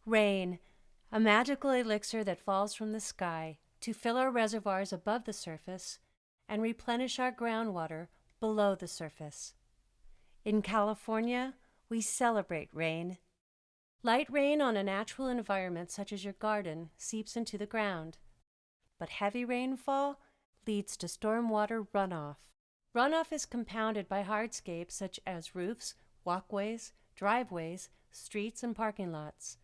Rain, a magical elixir that falls from the sky to fill our reservoirs above the surface and replenish our groundwater below the surface. In California, we celebrate rain. Light rain on a natural environment such as your garden seeps into the ground, but heavy rainfall leads to stormwater runoff. Runoff is compounded by hardscapes such as roofs, walkways, driveways, streets, and parking lots.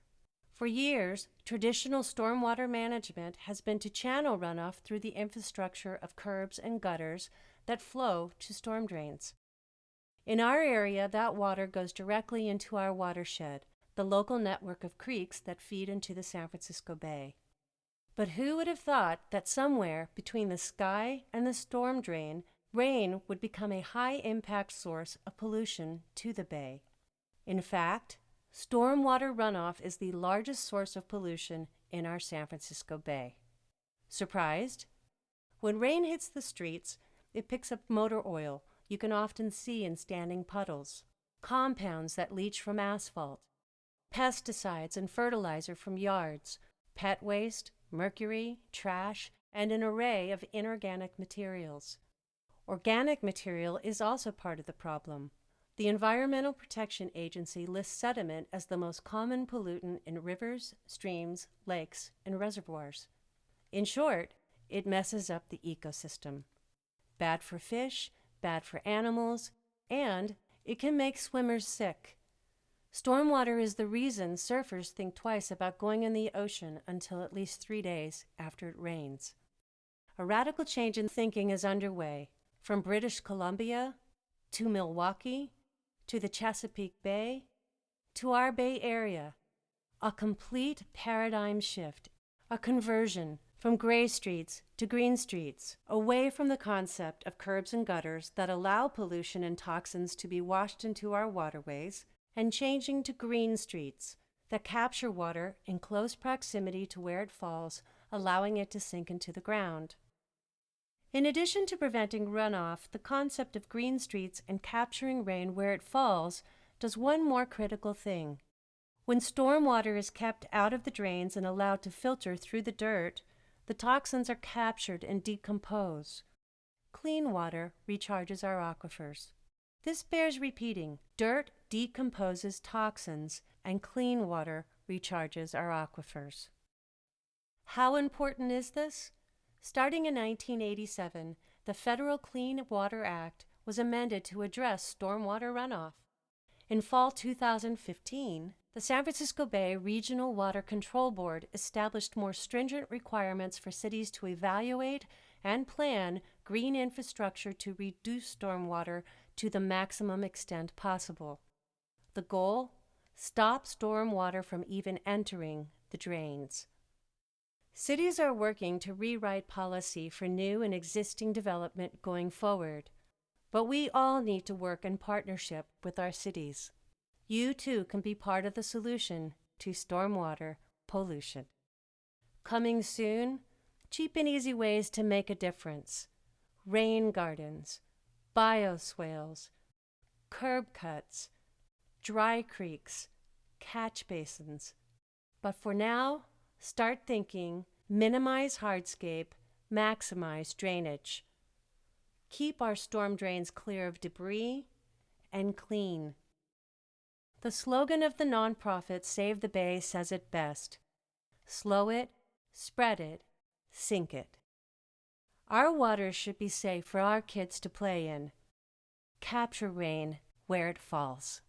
For years, traditional stormwater management has been to channel runoff through the infrastructure of curbs and gutters that flow to storm drains. In our area, that water goes directly into our watershed, the local network of creeks that feed into the San Francisco Bay. But who would have thought that somewhere between the sky and the storm drain, rain would become a high-impact source of pollution to the bay? In fact, stormwater runoff is the largest source of pollution in our San Francisco Bay. Surprised? When rain hits the streets, it picks up motor oil you can often see in standing puddles, compounds that leach from asphalt, pesticides and fertilizer from yards, pet waste, mercury, trash, and an array of inorganic materials. Organic material is also part of the problem. The Environmental Protection Agency lists sediment as the most common pollutant in rivers, streams, lakes, and reservoirs. In short, it messes up the ecosystem. Bad for fish, bad for animals, and it can make swimmers sick. Stormwater is the reason surfers think twice about going in the ocean until at least 3 days after it rains. A radical change in thinking is underway, from British Columbia to Milwaukee to the Chesapeake Bay to our Bay Area. A complete paradigm shift, a conversion from gray streets to green streets, away from the concept of curbs and gutters that allow pollution and toxins to be washed into our waterways, and changing to green streets that capture water in close proximity to where it falls, allowing it to sink into the ground. In addition to preventing runoff, the concept of green streets and capturing rain where it falls does one more critical thing. When stormwater is kept out of the drains and allowed to filter through the dirt, the toxins are captured and decompose. Clean water recharges our aquifers. This bears repeating. Dirt decomposes toxins, and clean water recharges our aquifers. How important is this? Starting in 1987, the Federal Clean Water Act was amended to address stormwater runoff. In fall 2015, the San Francisco Bay Regional Water Control Board established more stringent requirements for cities to evaluate and plan green infrastructure to reduce stormwater to the maximum extent possible. The goal? Stop stormwater from even entering the drains. Cities are working to rewrite policy for new and existing development going forward, but we all need to work in partnership with our cities. You too can be part of the solution to stormwater pollution. Coming soon, cheap and easy ways to make a difference. Rain gardens, bioswales, curb cuts, dry creeks, catch basins. But for now, start thinking, minimize hardscape, maximize drainage. Keep our storm drains clear of debris and clean. The slogan of the nonprofit Save the Bay says it best: slow it, spread it, sink it. Our waters should be safe for our kids to play in. Capture rain where it falls.